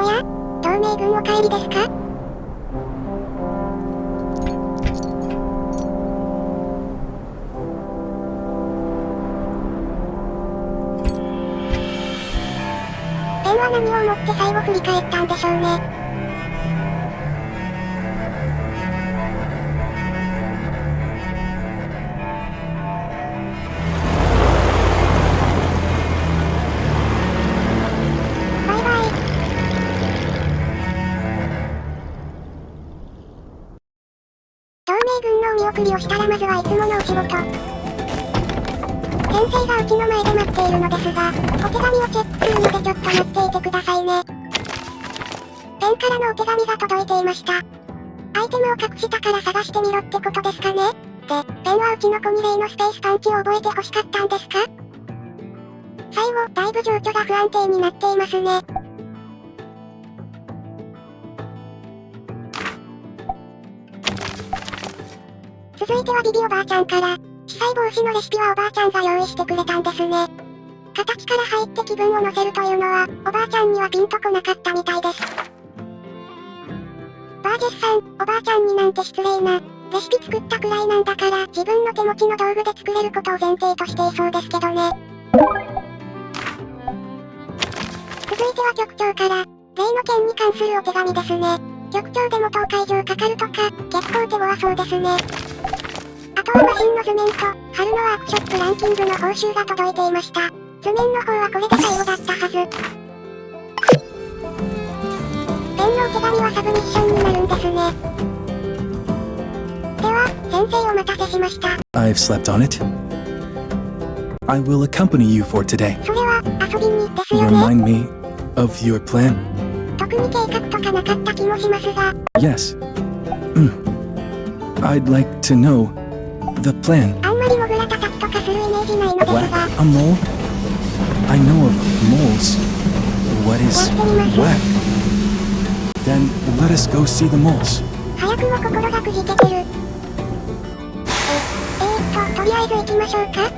や、同盟軍お帰りですか？ベンは何を思って最後振り返ったんでしょうね。同盟軍のお見送りをしたらまずはいつものお仕事。先生がうちの前で待っているのですが、お手紙をチェックするのでちょっと待っていてくださいね。ペンからのお手紙が届いていました。アイテムを隠したから探してみろってことですかね。で、ペンはうちの子に例のスペースパンチを覚えて欲しかったんですか？最後、だいぶ情緒が不安定になっていますね。続いてはビビおばあちゃんから、司祭防止のレシピはおばあちゃんが用意してくれたんですね。形から入って気分を乗せるというのは、おばあちゃんにはピンとこなかったみたいです。バージェスさん、おばあちゃんになんて失礼な。レシピ作ったくらいなんだから、自分の手持ちの道具で作れることを前提としていそうですけどね。続いては局長から、例の件に関するお手紙ですね。局長でも10日以上かかるとか、結構手強そうですね。あとはマシンの図面と、春のワークショップランキングの報酬が届いていました。図面の方はこれで最後だったはず。ペンのお手紙はサブミッションになるんですね。では、先生お待たせしました。I've slept on it. I will accompany you for today. それは、遊びにですよね。Remind me of your plan. 特に計画とかなかった気もしますが。Yes. I'd like to know the plan. あんまりモグラ叩きとかするイメージないのですが。Whack a mole? I know of moles. What is whack? Then let us go see the moles. 早くも心がくじけてる。とりあえず行きましょうか。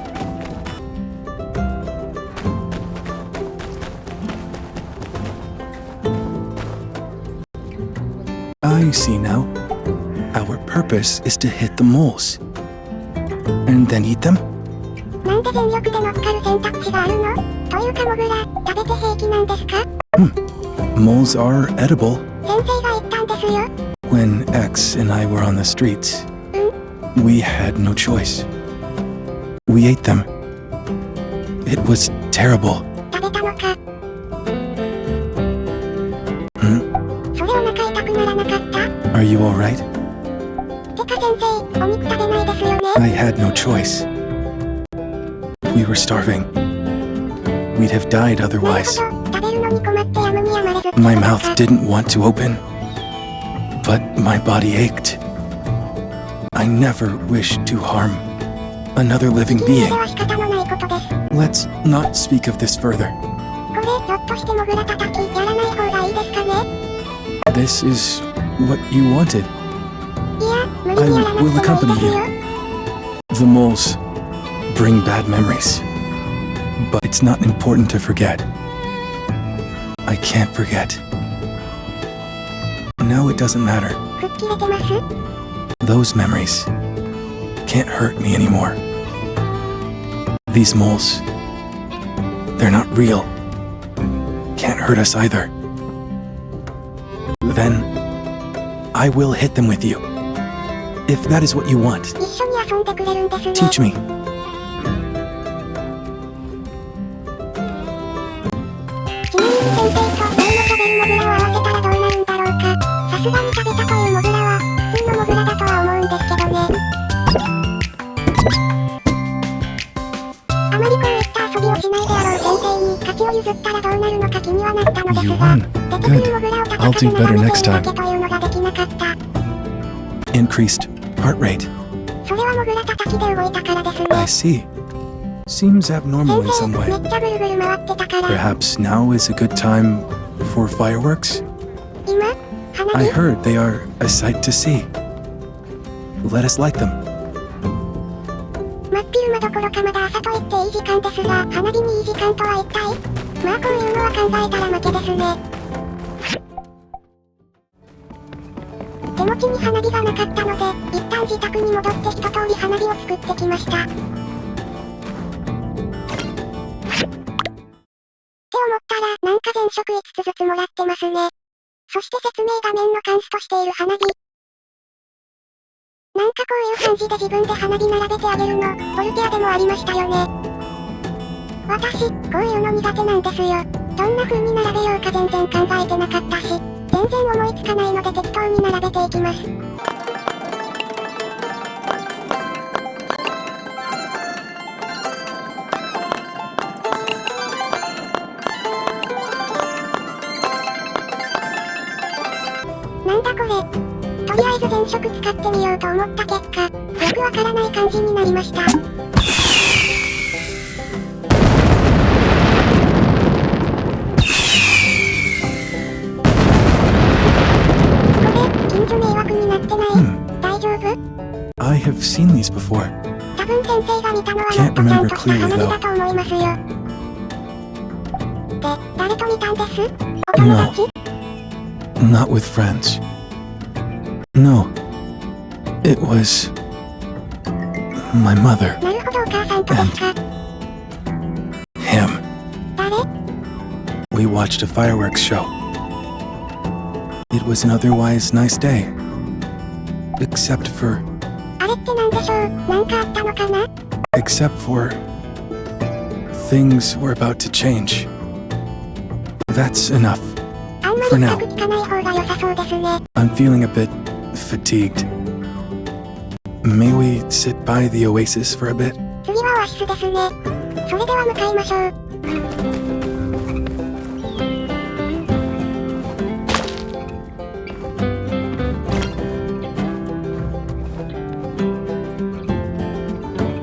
I see now. Our purpose is to hit the moles. And then eat them? なんで全力で乗っかる選択肢があるの？というかモグラ、食べて平気なんですか？ Moles are edible. 先生が言ったんですよ。When X and I were on the streets, we had no choice. We ate them. It was terrible. 食べたのか。それお腹痛くならなかった？ Are you alright? てか先生、お肉食べないですよね。I had no choice. We were starving. We'd have died otherwise. 食べるのに困ってやむにやまれず。My mouth didn't want to open, but my body ached. I never wished to harm another living being. Let's not speak of this further. これ、ひょっとしてモグラ叩き、やらない方がいいですかね？ This is what you wanted. いや、無理にやらなくてもいいですよ。The moles bring bad memories, but it's not important to forget. I can't forget. Now it doesn't matter. 吹っ切れてます？ Those memories can't hurt me anymore. These moles, they're not real. Can't hurt us either. Then I will hit them with you. If that is what you want. 一緒に遊んでくれるんですね。 Teach me. ちなみに先生と例の食べるモグラを合わせたらどうなるんだろうか。さすがに食べたというモグラは普通のモグラだとは思うんですけどね。あまりこういった遊びをしないであろう先生に勝ちを譲ったらどうなるのか気にはなったのですが、出てくるモグラを叩かずに眺めているだけというのができなかった。Increased heart rate. それはモグラ叩きで動いたからですね。 I see. Seems abnormal in some め way. っちゃぐるぐる回ってたから。 Perhaps now is a good time for fireworks? 今 I 花火 heard they are a sight to see. Let us light them. 真っ昼間どころかまだ朝と言っていい時間ですが、花火にいい時間とは一体？まあこういうのは考えたら負けですね。手持ちに花火がなかったので、一旦自宅に戻って一通り花火を作ってきました。って思ったら、なんか全色5つずつもらってますね。そして説明画面のカンストしている花火。なんかこういう感じで自分で花火並べてあげるの、ボルテアでもありましたよね。私、こういうの苦手なんですよ。どんな風に並べようか全然考えてなかったし、全然思いつかないので適当に並べていきます。なんだこれ。とりあえず全色使ってみようと思った結果、よくわからない感じになりました。これ、近所迷惑になってない？大丈夫？ I have seen these before. 多分先生が見たのはもっとちゃんとした花火だと思いますよ。で、誰と見たんです？お友達？ Not with friends. No. It was my mother なるほど、お母さんとですか。 him. 誰？ We watched a fireworks show. It was an otherwise nice day. Except for あれってなんでしょう。なんかあったのかな？ except for things were about to change. That's enough. あんまり For 深 now. く聞かない方が良さそうですね。 I'm feeling a bit fatigued. May we sit by the oasis for a bit? 次はオアシスですね。それでは向かいましょう。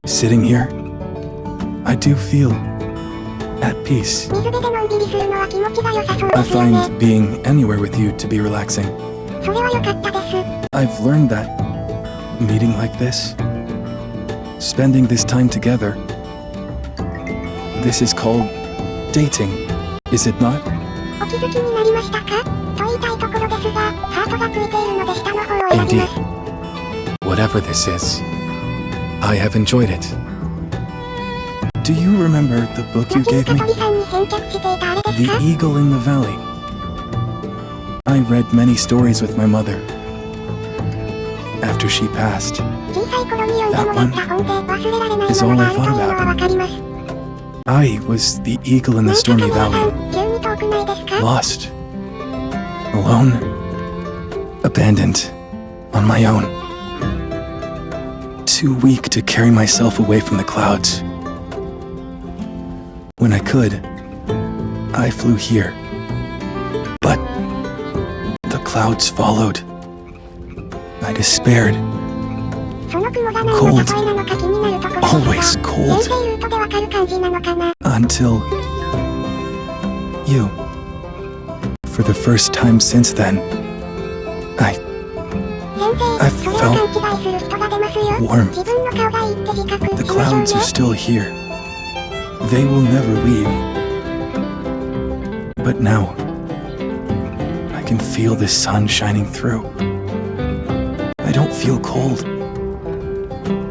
Sitting here, I do feel at peace. 水辺でのんびりするのは気持ちが良さそう I ですよね。 find being anywhere with you to be relaxing. それは良かったです。 I've learned that meeting like this, spending this time together, this is called dating, is it not? お気づきになりましたか？と言いたいところですが、ハートがついているので下の方を選びます。 Whatever this is, I have enjoyed it. Do you remember the book you 後に gave 香 me? 取さんに返却していたあれです The か？ Eagle in the Valley. I read many stories with my mother. After she passed, 小さい頃に読んでもらった本で忘れられないものがあるというのはわかります。 I was the eagle in な the んか stormy カメラさ valley. ん、急に遠くないですか？ Lost, alone, abandoned, on my own. Too weak to carry myself away from the clouds. When I could, I flew here. But the clouds followed. I despaired. その雲が何の例えなのか気になるところですが、 Always cold. 遠征ルートでわかる感じなのかな。 Until you. For the first time since then, 先生、 I それは勘違いする人が出ますよ。 warm. 自分の顔がいいって自覚 The しましょう clouds are ね。 still here. They will never leave. But now, I can feel the sun shining through. I don't feel cold.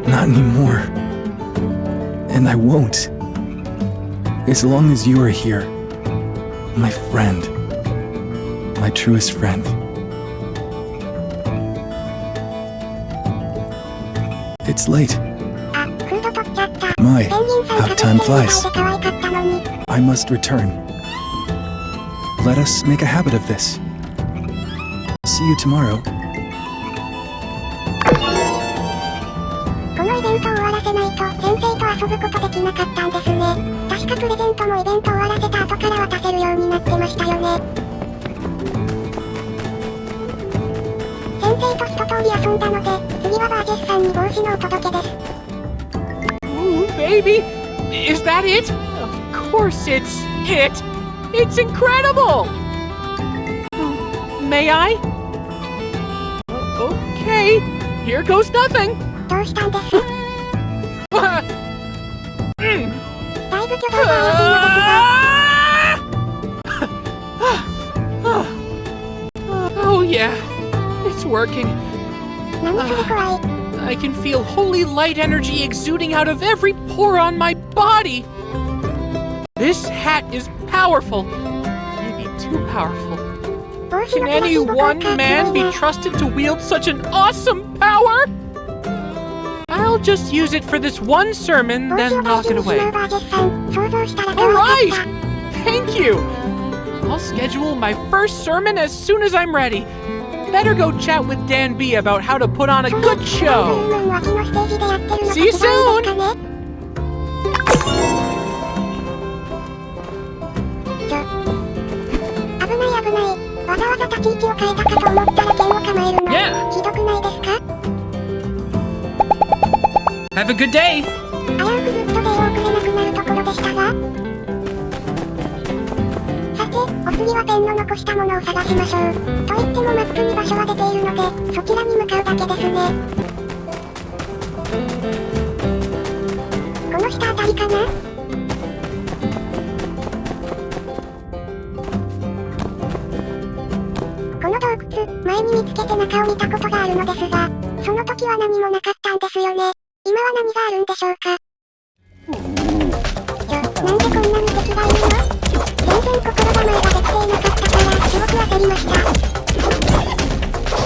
Not anymore. And I won't. As long as you are here, my friend, my truest friend. It's late. あ、フード取っちゃった。 My, ペンギンさん how 飾 time ってるみたい flies. で可愛かったのに。 I must return. Let us make a habit of this. See you tomorrow. このイベントを終わらせないと先生と遊ぶことできなかったんですね。確かプレゼントもイベント終わらせた後から渡せるようになってましたよね。先生と一通り遊んだので、次はバージェスさんに帽子のお届けです。 Ooh, baby! Is that it? Of course it's it! It's incredible! May I? Okay, here goes nothing! どうしたんです？だいぶ巨大な欲しいのですが。 Oh yeah, it's working. working. I can feel holy light energy exuding out of every pore on my body. This hat is powerful. Maybe too powerful. Can any one man be trusted to wield such an awesome power? I'll just use it for this one sermon, then lock it away. Alright! Thank you! I'll schedule my first sermon as soon as I'm ready. Better go chat with Dan B about how to put on a good show. See you soon! Yeah! Have a good day! 危うくずっと礼をくれなくなるところでしたが。さて、お次はペンの残したものを探しましょう。と言ってもマップに場所は出ているので、そちらに向かうだけですね。この下あたりかな？この洞窟、前に見つけて中を見たことがあるのですが、その時は何もなかったんですよね。今は何があるんでしょうか？なんでこんなに敵がいるの？全然心構えができていなかったから、すごく焦りました。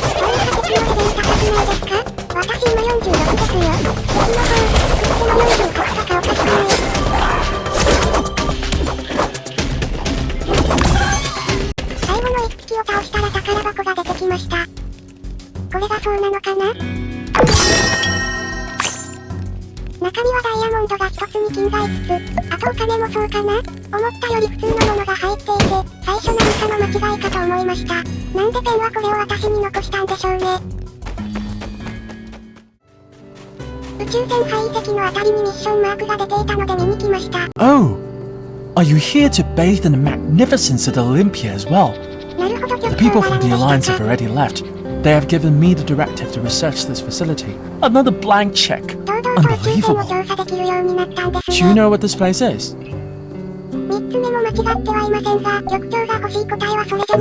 そういう破敵のレベル高くないですか？私今46ですよ。敵の方、作っても46とかおかしくない。最後の一匹を倒したら宝箱が出てきました。これがそうなのかな？中身はダイヤモンドが一つに金が5つ、あとお金もそうかな？思ったより普通のものが入っていて、最初何かの間違いかと思いました。なんでペンはこれを私に残したんでしょうね。宇宙船排石のあたりにミッションマークが出ていたので見に来ました。Oh! Are you here to bathe in the magnificence of Olympia as well? なるほど、The people from the Alliance have already left. They have given me the directive to research this facility. Another blank check. Unbelievable. Do you know what this place is?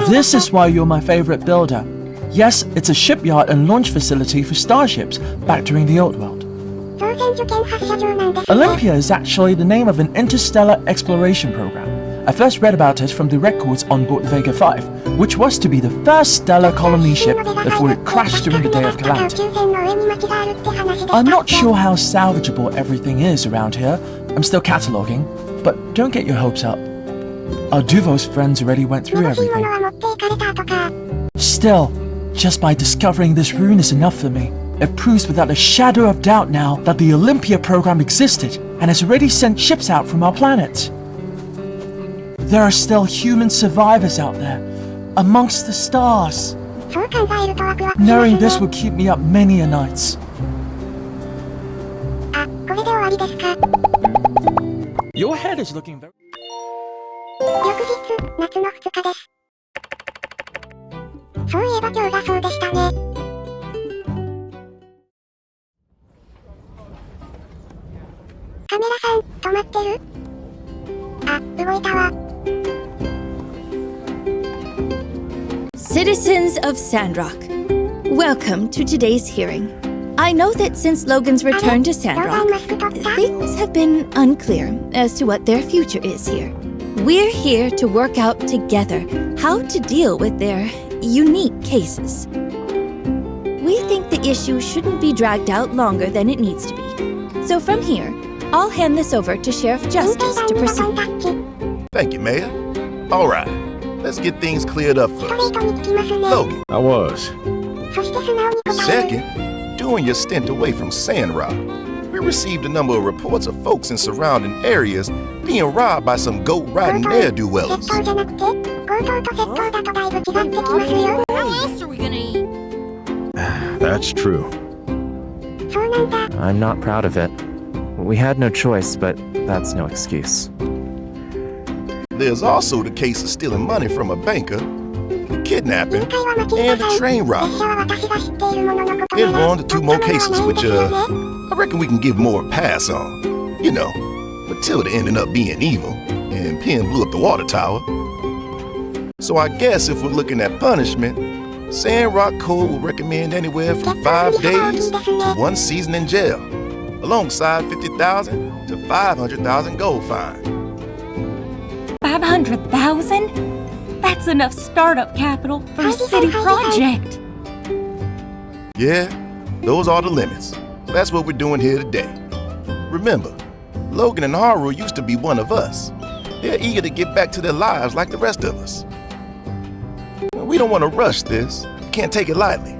This is why you're my favorite builder. Yes, it's a shipyard and launch facility for starships back during the old world. Olympia is actually the name of an interstellar exploration program. I first read about it from the records on board Vega 5, which was to be the first stellar colony ship before it crashed during the Day of Calamity. I'm not sure how salvageable everything is around here. I'm still cataloging, but don't get your hopes up. Our Duvo's friends already went through everything. Still, just by discovering this rune is enough for me. It proves without a shadow of doubt now that the Olympia program existed and has already sent ships out from our planet. There are still human survivors out there, amongst the stars. Knowing this will keep me up many a nights. Your head is looking very... 翌日、夏の2日です。そういえば今日がそうでしたね。カメラさん、止まってる？あ、動いたわ。Citizens of Sandrock, welcome to today's hearing. I know that since Logan's return to Sandrock, things have been unclear as to what their future is here. We're here to work out together how to deal with their unique cases. We think the issue shouldn't be dragged out longer than it needs to be. So from here, I'll hand this over to Sheriff Justice to proceed. Thank you, Mayor. All right, let's get things cleared up first. Logan. I was. Second, during your stint away from Sandrock, we received a number of reports of folks in surrounding areas being robbed by some goat-riding ne'er-do-wells. How else are we gonna eat? That's true. I'm not proud of it. We had no choice, but that's no excuse. There's also the case of stealing money from a banker, the kidnapping, and the train robbery. And we're on to 2 more cases, which, I reckon we can give more a pass on. You know, Matilda ended up being evil, and Penn blew up the water tower. So I guess if we're looking at punishment, Sandrock Code will recommend anywhere from 5 days to 1 season in jail, alongside 50,000 to 500,000 gold fine. 500,000? That's enough startup capital for a city project. Yeah, those are the limits. That's what we're doing here today. Remember, Logan and Haru used to be one of us. They're eager to get back to their lives like the rest of us. We don't want to rush this. Can't take it lightly.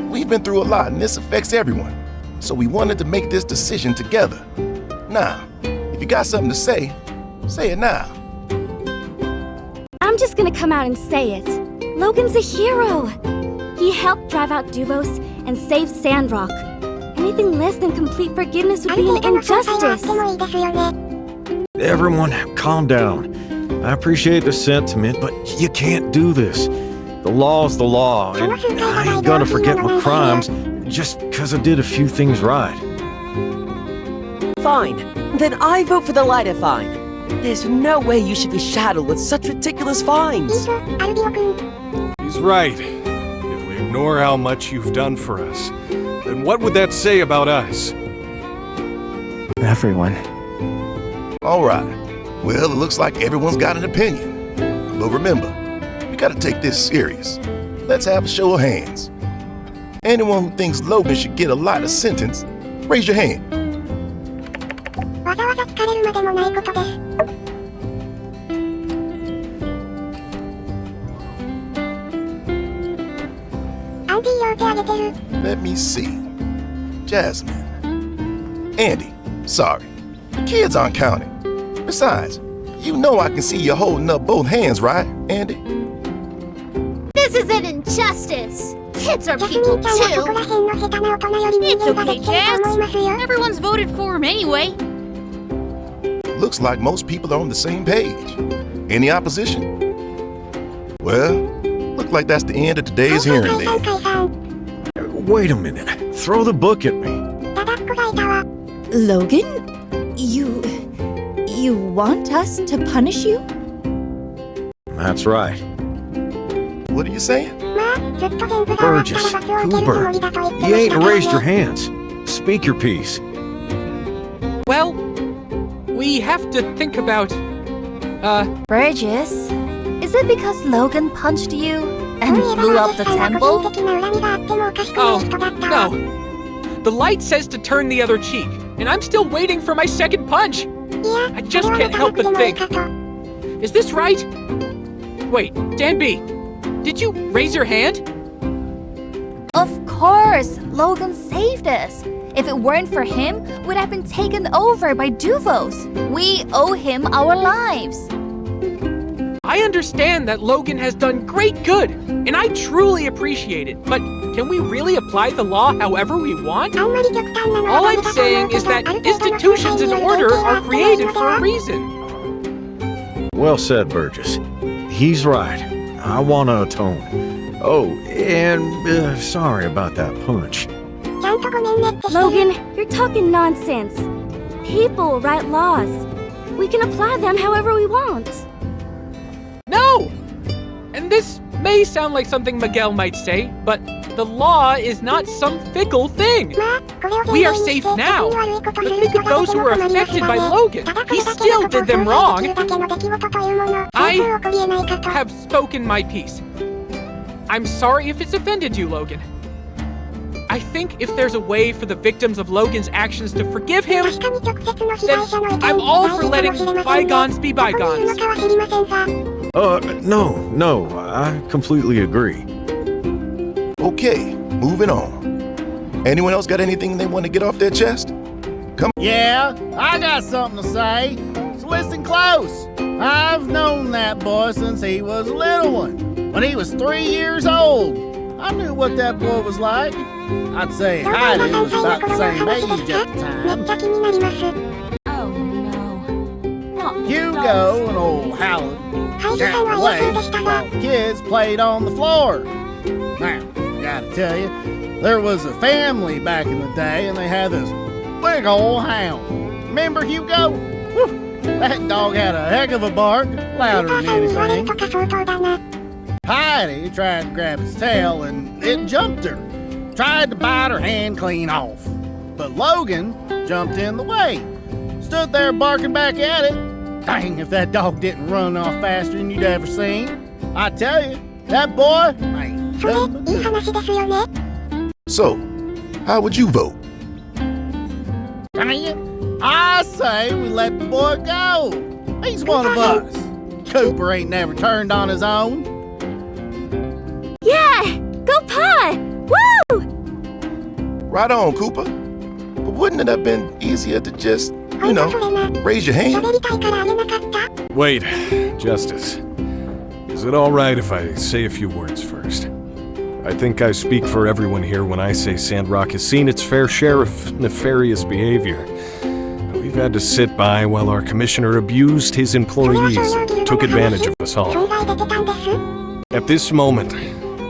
We've been through a lot and this affects everyone. So we wanted to make this decision together. Now, if you got something to say it now. I'm just gonna come out and say it. Logan's a hero. He helped drive out Duvos and save Sandrock. Anything less than complete forgiveness would be an injustice. Everyone, calm down. I appreciate the sentiment, but you can't do this. The law's the law, and I ain't gonna forget my crimes just because I did a few things right. Fine. Then I vote for the lighter fine. There's no way you should be shadowed with such ridiculous fines. He's right. If we ignore how much you've done for us, then what would that say about us? Everyone. All right. Well, it looks like everyone's got an opinion. But remember, we gotta take this serious. Let's have a show of hands. Anyone who thinks Logan should get a lighter sentence, raise your hand. わざわざ疲れるまでもないことです。アンディ両手挙げてる。Let me see. Jasmine. Andy, sorry. The kids aren't counting. Besides, you know I can see you holding up both hands, right, Andy? This is an injustice. Kids are people too. It's okay, Jazz. Everyone's voted for him anyway. Looks like most people are on the same page. Any opposition? Well, look like that's the end of today's hearing then. Wait a minute. Throw the book at me. Logan? You want us to punish you? That's right. What are you saying? Burgess, Cooper, you ain't raised your hands. Speak your piece. Well, we have to think about, Burgess, is it because Logan punched you and blew up the temple? Oh, no. The light says to turn the other cheek, and I'm still waiting for my second punch. I just can't help but think. Is this right? Wait, Dan B, did you raise your hand? Of course, Logan saved us. If it weren't for him, we'd have been taken over by Duvos. We owe him our lives. I understand that Logan has done great good, and I truly appreciate it, but can we really apply the law however we want? All I'm saying is that institutions and order are created for a reason. Well said, Burgess. He's right. I want to atone. Oh, and sorry about that punch. Logan, you're talking nonsense. People write laws. We can apply them however we want. No! And this may sound like something Miguel might say, but the law is not some fickle thing. We are safe now, but think of those who were affected by Logan. He still did them wrong. I have spoken my piece. I'm sorry if it's offended you, Logan. I think if there's a way for the victims of Logan's actions to forgive him, then I'm all for letting bygones be bygones. No, I completely agree. Okay, moving on. Anyone else got anything they want to get off their chest? Come. Yeah, I got something to say. So listen close. I've known that boy since he was a little one. When he was 3 years old, I knew what that boy was like. I'd say Heidi was about the same age at the time. Oh no. Not Hugo and old Howard chatted away while the kids played on the floor. Now, I gotta tell you, there was a family back in the day and they had this big old hound. Remember Hugo? Whew, that dog had a heck of a bark, louder than anything. Heidi tried to grab its tail and it jumped her. Tried to bite her hand clean off. But Logan jumped in the way. Stood there barking back at it. Dang, if that dog didn't run off faster than you'd ever seen. I tell you, that boy ain't nothing but good. So, how would you vote? Dang it, I say we let the boy go. He's one of us. Cooper ain't never turned on his own. Yeah! Go Pa! Woo! Right on, Cooper. But wouldn't it have been easier to just, raise your hand? Wait, Justice. Is it all right if I say a few words first? I think I speak for everyone here when I say Sandrock has seen its fair share of nefarious behavior. We've had to sit by while our commissioner abused his employees and took advantage of us all. At this moment,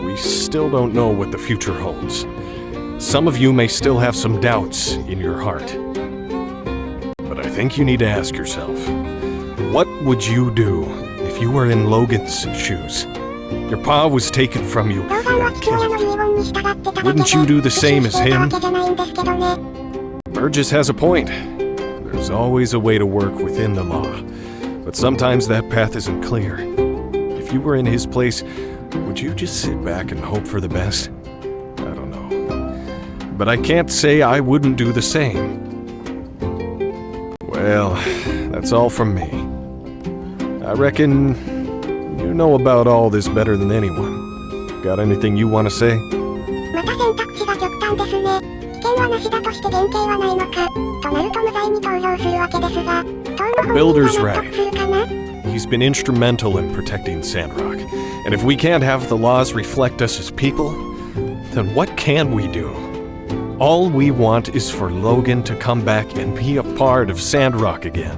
we still don't know what the future holds. Some of you may still have some doubts in your heart. But I think you need to ask yourself, what would you do if you were in Logan's shoes? Your pa was taken from you and killed. Wouldn't you do the same as him? Burgess has a point. There's always a way to work within the law. But sometimes that path isn't clear. If you were in his place, would you just sit back and hope for the best? I don't know. But I can't say I wouldn't do the same. Well, that's all from me. I reckon you know about all this better than anyone. Got anything you want to say? The Builder's right. He's been instrumental in protecting Sandrock. And if we can't have the laws reflect us as people, then what can we do? All we want is for Logan to come back and be a part of Sandrock again.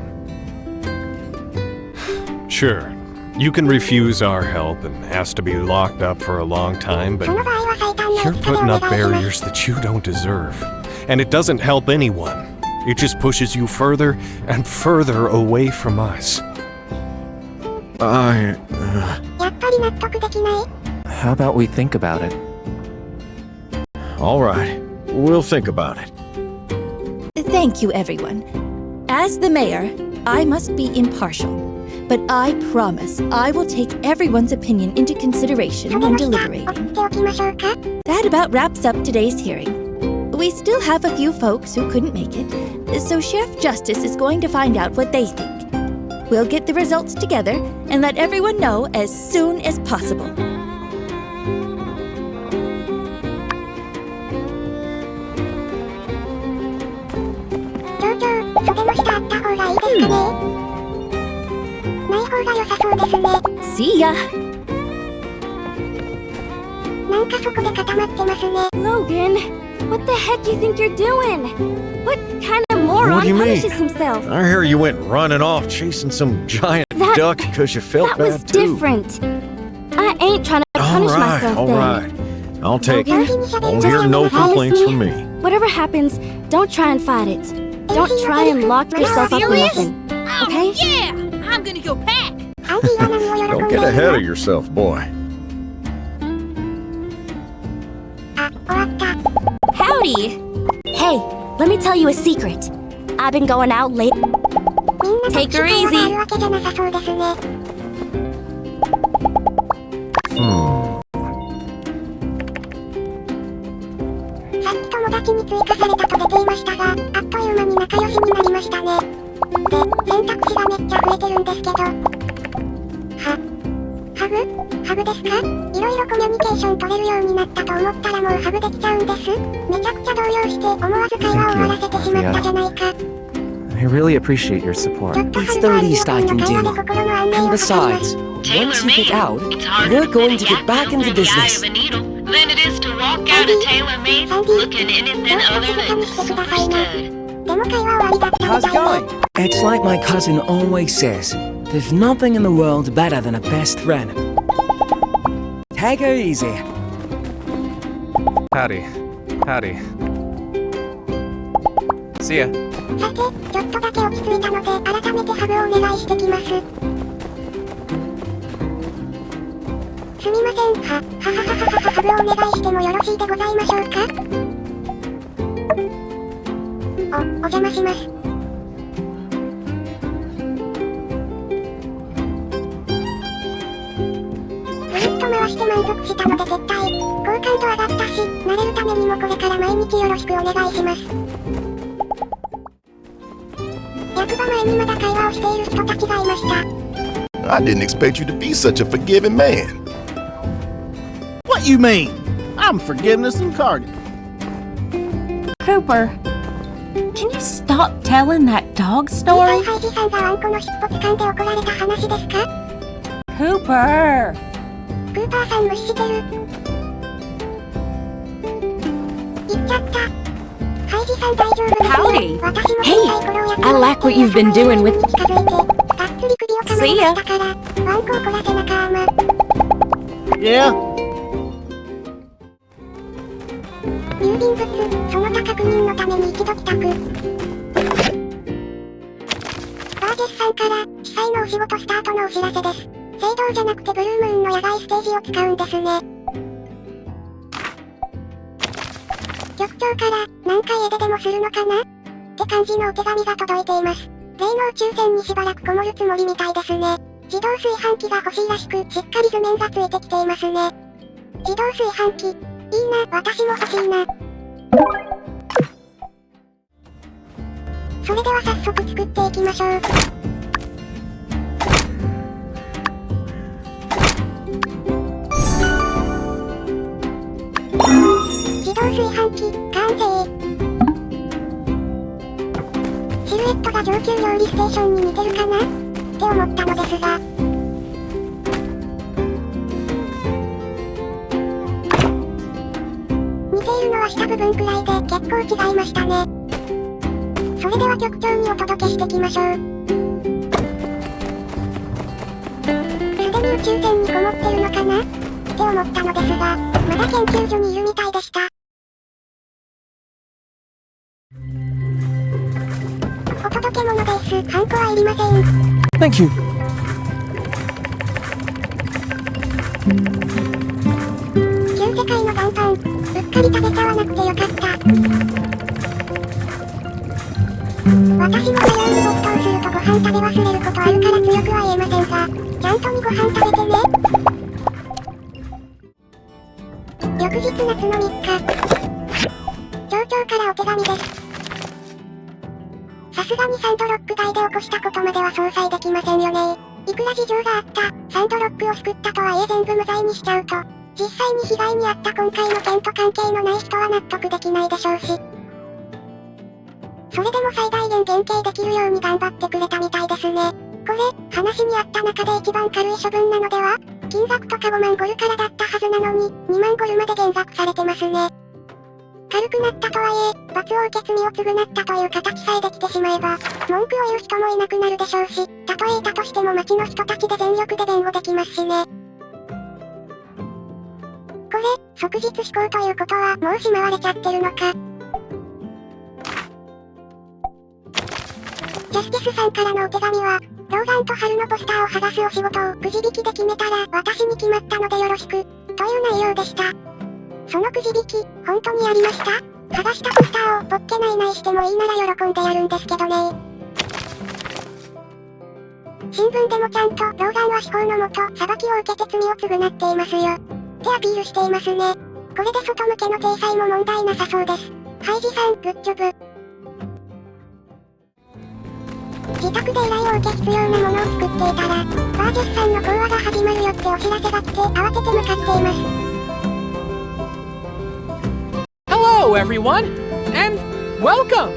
Sure, you can refuse our help and ask to be locked up for a long time, but you're putting up barriers that you don't deserve. And it doesn't help anyone. It just pushes you further and further away from us. How about we think about it? All right, we'll think about it. Thank you, everyone. As the mayor, I must be impartial. But I promise I will take everyone's opinion into consideration when deliberating. That about wraps up today's hearing. We still have a few folks who couldn't make it, so Chef Justice is going to find out what they think. We'll get the results together and let everyone know as soon as possible. See ya! Logan, what the heck do you think you're doing? What kind of moron What do you punishes mean? himself? I hear you went running off chasing some giant duck because you felt That was bad too. different. I ain't trying to punish myself all then. right. I'll take it. Logan, Won't just hear no promise complaints from me. Whatever happens, don't try and fight it. Don't try and lock yourself up in nothing. Okay? Oh, yeah! I'm gonna go pack! Don't get ahead of yourself, boy. Howdy! Hey, let me tell you a secret. I've been going out late. Take her easy. I really appreciate your support. It's the least I can do. And besides, once you get out, we're going to get back into business. Than it is to walk out of tailor-made looking anything other than super stud. How's it going? It's like my cousin always says, there's nothing in the world better than a best friend. Take her easy. Howdy. Howdy. See ya. さて、ちょっとだけ落ち着いたので、改めてハグをお願いしてきます。すみませハブをお願いしてもよろしいでございましょうか？お邪魔します。ぐるっと回して満足したので絶対、好感度上がったし、慣れるためにもこれから毎日よろしくお願いします。役場前にまだ会話をしている人たちがいました。I didn't expect you to be such a forgiving man. What you mean? I'm forgiveness incarnate. Cooper, can you stop telling that dog story? ハイジさんがワンコの尻尾掴んで怒られた話ですか？ Cooper! クーパーさん無視してる。言っちゃった。ハイジさん大丈夫ですよ。Howdy. 私も Hey, I like what you've been doing with... 近づいて、がっつり首を噛まれましたから、ワンコを怒らせなかーま。Yeah? 郵便物、その他確認のために一度帰宅。バージェスさんから、司祭のお仕事スタートのお知らせです。聖堂じゃなくてブルームーンの野外ステージを使うんですね。局長から、何回家出でもするのかなって感じのお手紙が届いています。例の宇宙船にしばらくこもるつもりみたいですね。自動炊飯器が欲しいらしく、しっかり図面がついてきていますね。自動炊飯器。いいな、私も欲しいな。それでは早速作っていきましょう。自動炊飯器、完成。シルエットが上級料理ステーションに似てるかなって思ったのですが。似ているのは下部分くらいで結構違いましたね。それでは局長にお届けしてきましょう。すでに宇宙船にこもってるのかなって思ったのですが、まだ研究所にいるみたいでした。お届け物です。ハンコはいりません。Thank you. 旧世界の残飯、うっかり食べちゃわなくてよかった。私も迷うに没頭するとご飯食べ忘れることあるから強くは言えませんが、ちゃんとにご飯食べてね。翌日夏の3日。町長からお手紙です。さすがにサンドロック外で起こしたことまでは相殺できませんよね。いくら事情があった、サンドロックを救ったとはいえ全部無罪にしちゃうと、実際に被害に遭った今回の件と関係のない人は納得できないでしょうし。それでも最大限減刑できるように頑張ってくれたみたいですね。これ、話にあった中で一番軽い処分なのでは？金額とか5万ゴルからだったはずなのに、2万ゴルまで減額されてますね。軽くなったとはいえ、罰を受け罪を償ったという形さえできてしまえば、文句を言う人もいなくなるでしょうし、たとえいたとしても町の人たちで全力で弁護できますしね。これ、即日執行ということはもうしまわれちゃってるのか。ジャスティスさんからのお手紙は、ローガンと春のポスターを剥がすお仕事をくじ引きで決めたら私に決まったのでよろしく、という内容でした。そのくじ引き、本当にやりました？剥がしたポスターをポッケ内内してもいいなら喜んでやるんですけどね。新聞でもちゃんとローガンは司法のもと裁きを受けて罪を償っていますよ。ってアピールしていますね。これで外向けの体裁も問題なさそうです。ハイジさん、グッジョブ。自宅で依頼を受け必要なものを作っていたら、バージェスさんの講話が始まるよってお知らせが来て慌てて向かっています。Hello, everyone, and welcome!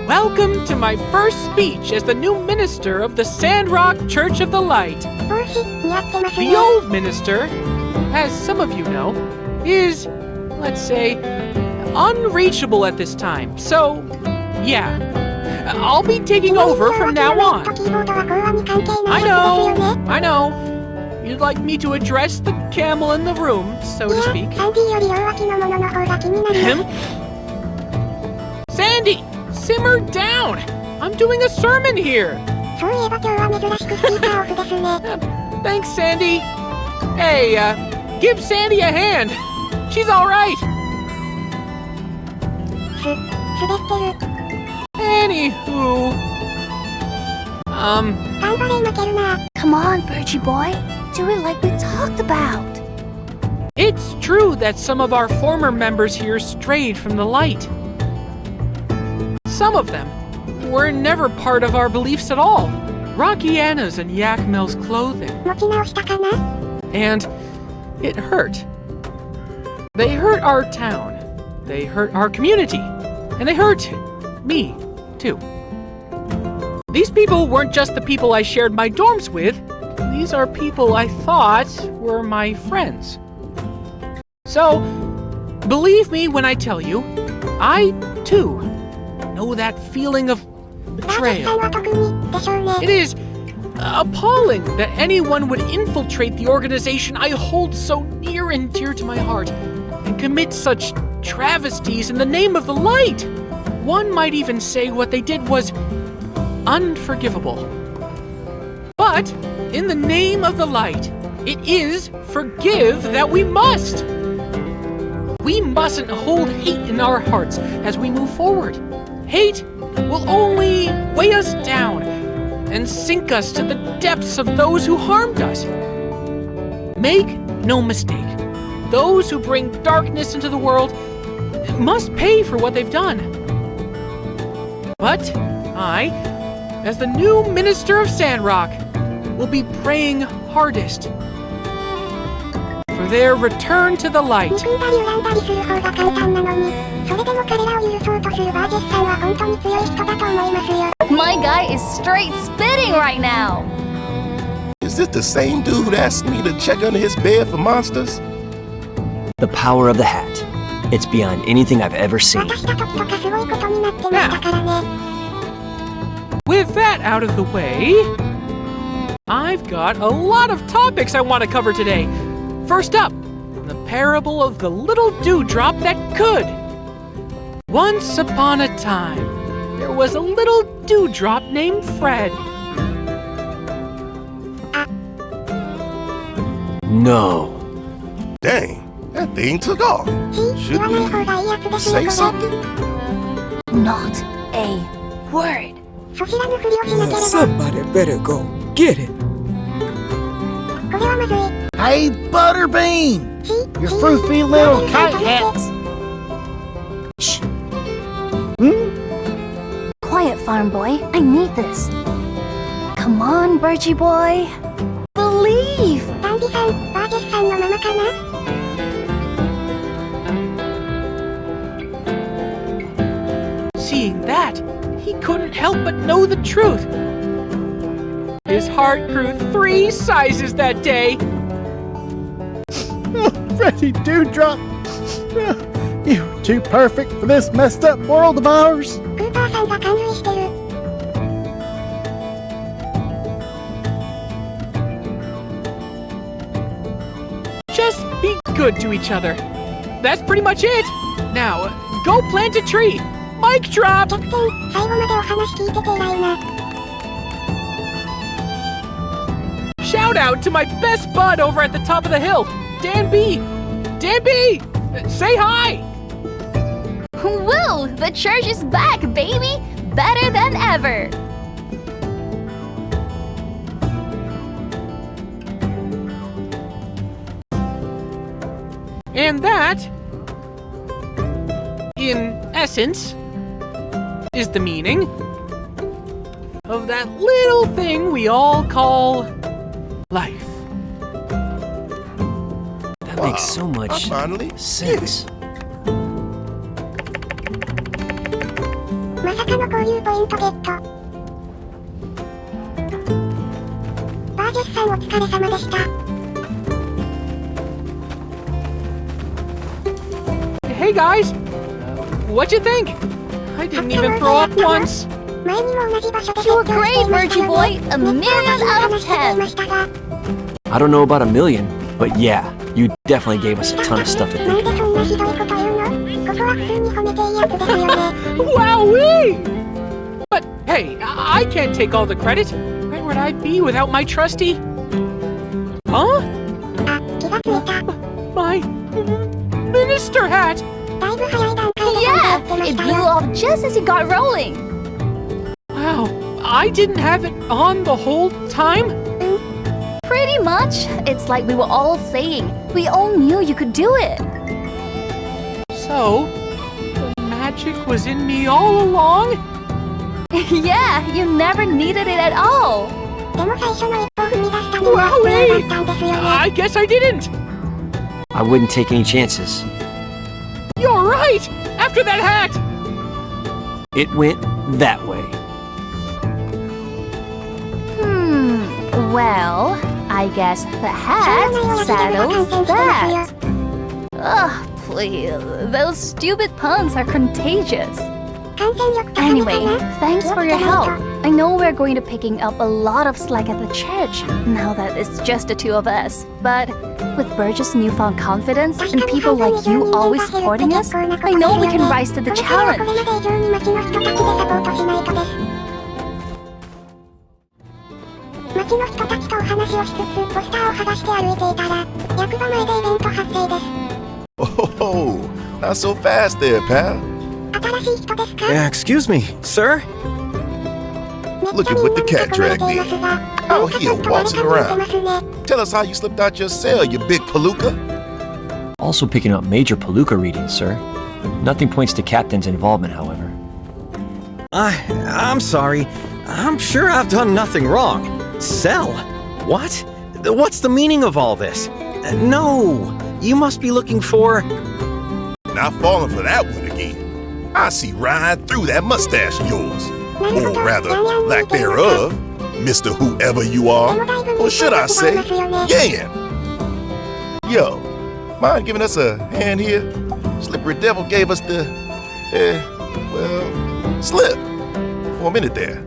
Welcome to my first speech as the new minister of the Sandrock Church of the Light. The old minister, as some of you know, is, let's say, unreachable at this time. So, yeah, I'll be taking over from now on. I know. You'd like me to address the camel in the room, so to speak. Him? Sandy, simmer down! I'm doing a sermon here! Thanks, Sandy. Hey, Give Sandy a hand. She's all right. Anywho, Come on, Birchie boy. Do it like we talked about. it's true that some of our former members here strayed from the light. Some of them were never part of our beliefs at all. Rocky Anna's and Yak Mel's clothing. And it hurt. They hurt our town. They hurt our community. And they hurt me, too. These people weren't just the people I shared my dorms with. These are people I thought were my friends. So, believe me when I tell you, I, too, know that feeling of betrayal. It is appalling that anyone would infiltrate the organization I hold so near and dear to my heart and commit such travesties in the name of the light. One might even say what they did was unforgivable. But in the name of the light, it is forgive that we must. We mustn't hold hate in our hearts as we move forward. Hate will only weigh us down and sink us to the depths of those who harmed us. Make no mistake, those who bring darkness into the world must pay for what they've done. But I, as the new minister of Sandrock, will be praying hardest for their return to the light. My guy is straight spitting right now. Is this the same dude who asked me to check under his bed for monsters? The power of the hat. It's beyond anything I've ever seen. Now, with that out of the way, I've got a lot of topics I want to cover today. First up, the parable of the little dewdrop that could. Once upon a time, there was a little dewdrop named Fred. No. Dang, that thing took off. Should we say something? Not a word. Somebody better go get it. Hey, Butterbean! Your froofy little kite hats! Shh. Quiet, farm boy. I need this. Come on, Birchie boy. Believe! Seeing that, he couldn't help but know the truth. His heart grew 3 sizes that day. Freddy Dewdrop! You're too perfect for this messed up world of ours! Just be good to each other. That's pretty much it. Now, go plant a tree. Mic drop! Shout out to my best bud over at the top of the hill, Dan B. Dan B! Say hi! Woo! The church is back, baby! Better than ever! And that, in essence, is the meaning of that little thing we all call life. That makes so much sense. Hey guys, what'd you think? I didn't even throw up once. You were great, Birchie boy! 1,000,000 out of 10! I don't know about 1,000,000, but yeah, you definitely gave us a ton of stuff to think about. Wowee! But hey, I can't take all the credit. Where would I be without my trusty? Huh? it blew off just as it got rolling. Wow, I didn't have it on the whole time? Pretty much. It's like we were all saying, we all knew you could do it. So, the magic was in me all along? Yeah, you never needed it at all. Well, wait! I guess I didn't! I wouldn't take any chances. You're right! After that hat! It went that way. Well, I guess the hat settles that. Ugh, please. Those stupid puns are contagious. Anyway, thanks for your help. I know we're going to picking up a lot of slack at the church now that it's just the two of us. But with Burgess' newfound confidence and people like you always supporting us, I know we can rise to the challenge. 街の人たちとお話をしつつポスターを剥がして歩いていたら役場前でイベント発生です。Oh, not so fast there, pal. 新しい人ですか？ Excuse me, sir? Look at what the cat dragged in. Out here waltzing around. Tell us how you slipped out your cell, you big palooka. Also picking up major palooka readings, sir. Nothing points to Captain's involvement, however. I'm sorry. I'm sure I've done nothing wrong. Cell? What? What's the meaning of all this? No, you must be looking for... Not falling for that one again. I see right through that mustache of yours. Or rather, lack thereof, Mr. Whoever you are. Or should I say, Yan. Yo, mind giving us a hand here? Slippery Devil gave us the... slip. For a minute there.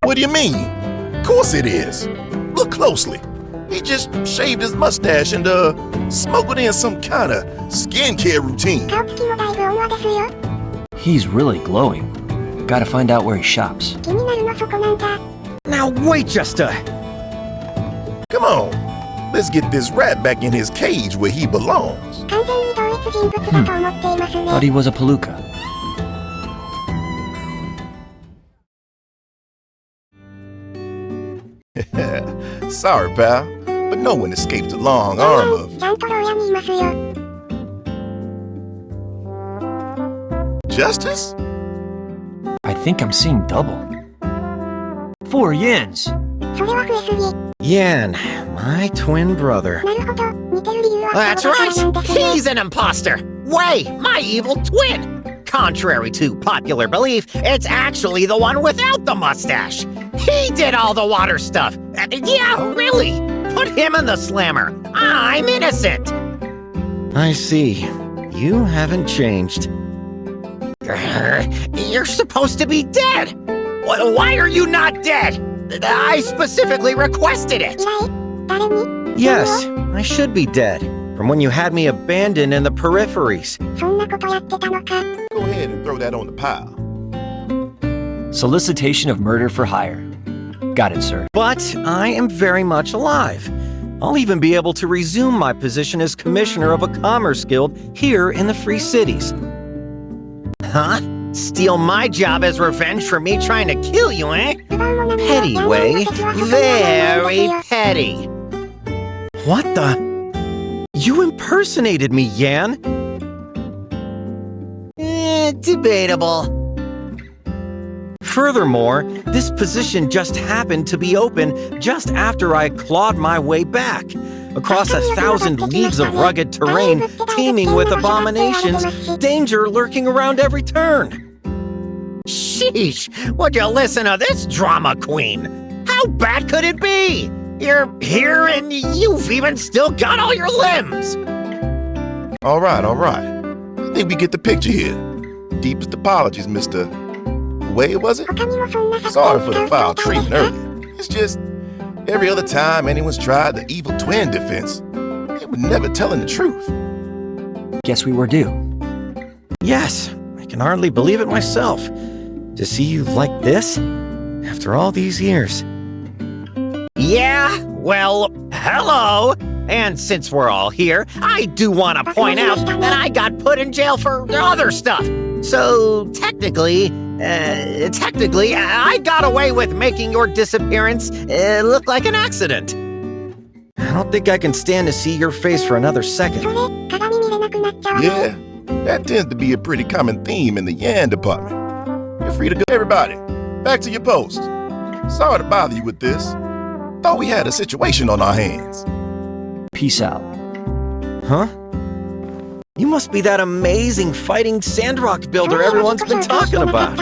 What do you mean? Of course it is. Look closely. He just shaved his mustache and smuggled in some kind of skincare routine. He's really glowing. Gotta find out where he shops. Now wait just a... Come on. Let's get this rat back in his cage where he belongs. Thought he was a palooka. Sorry, pal, but no one escaped the long arm of... Justice? I think I'm seeing double. 4 yens. Yan, my twin brother. That's right! He's an imposter! Wei, my evil twin! Contrary to popular belief, it's actually the one without the mustache! He did all the water stuff! Yeah, really! Put him in the slammer! I'm innocent! I see. You haven't changed. You're supposed to be dead! Why are you not dead? I specifically requested it! Yes, I should be dead. From when you had me abandoned in the peripheries. Go ahead and throw that on the pile. Solicitation of murder for hire. Got it, sir. But I am very much alive. I'll even be able to resume my position as commissioner of a commerce guild here in the Free Cities. Huh? Steal my job as revenge for me trying to kill you, eh? Petty, Wei. Very petty. What the? You impersonated me, Yan. Debatable. Furthermore, this position just happened to be open just after I clawed my way back, across 1,000 leagues of rugged terrain teeming with abominations, danger lurking around every turn. Sheesh, would you listen to this drama queen? How bad could it be? You're here and you've even still got all your limbs. All right. I think we get the picture here. Deepest apologies, Mr. Wei, was it? Sorry for the foul treatment earlier. It's just, every other time anyone's tried the evil twin defense, they were never telling the truth. Guess we were due. Yes, I can hardly believe it myself. To see you like this, after all these years. Yeah, well, hello! And since we're all here, I do want to point out that I got put in jail for other stuff. So technically, I got away with making your disappearance look like an accident. I don't think I can stand to see your face for another second. Yeah, that tends to be a pretty common theme in the Yan department. You're free to go. Everybody, back to your posts. Sorry to bother you with this. Thought we had a situation on our hands. Peace out. Huh? You must be that amazing fighting Sandrock builder everyone's been talking about.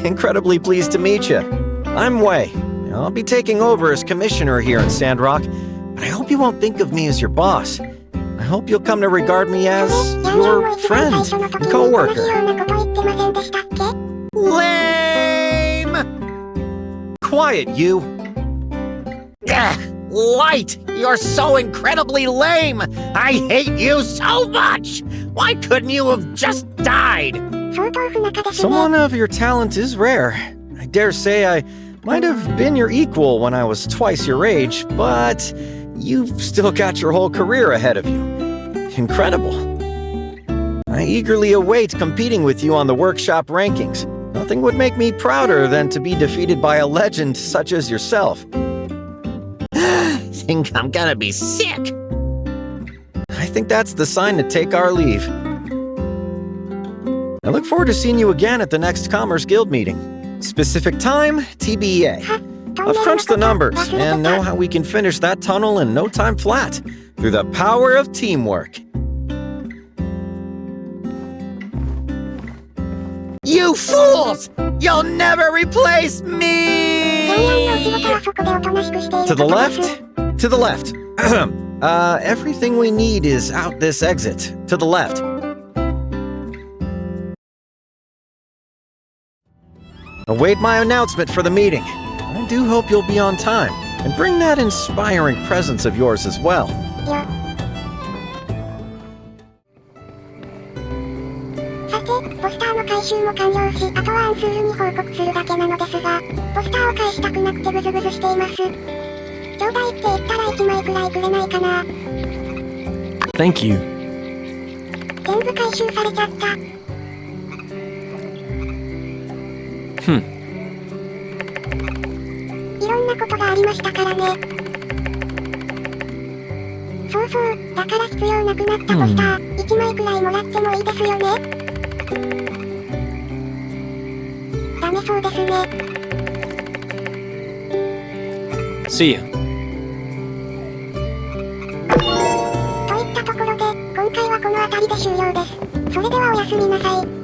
Incredibly pleased to meet you. I'm Wei. I'll be taking over as commissioner here in Sandrock, but I hope you won't think of me as your boss. I hope you'll come to regard me as your friend and co-worker. Lame! Quiet, you. Ugh, Light! You're so incredibly lame! I hate you so much! Why couldn't you have just died? Someone of your talent is rare. I dare say I might have been your equal when I was twice your age, but you've still got your whole career ahead of you. Incredible. I eagerly await competing with you on the workshop rankings. Nothing would make me prouder than to be defeated by a legend such as yourself. Think I'm gonna be sick. I think that's the sign to take our leave. I look forward to seeing you again at the next Commerce Guild meeting. Specific time, TBA. I've crunched the numbers and know how we can finish that tunnel in no time flat, through the power of teamwork. You fools! You'll never replace me! To the left? To the left. Everything we need is out this exit. To the left. Await my announcement for the meeting. I do hope you'll be on time, and bring that inspiring presence of yours as well. さて、ポスターの回収も完了し、あとはアンスールに報告するだけなのですが、ポスターを返したくなくてグズグズしています。ちょうだいって言ったら1枚くらいくれないかな。Thank you. 全部回収されちゃった。いろんなことがありましたからね。そうそう、だから必要なくなったポスター、1枚くらいもらってもいいですよね。ダメそうですね。See ya. といったところで、今回はこの辺りで終了です。それではおやすみなさい。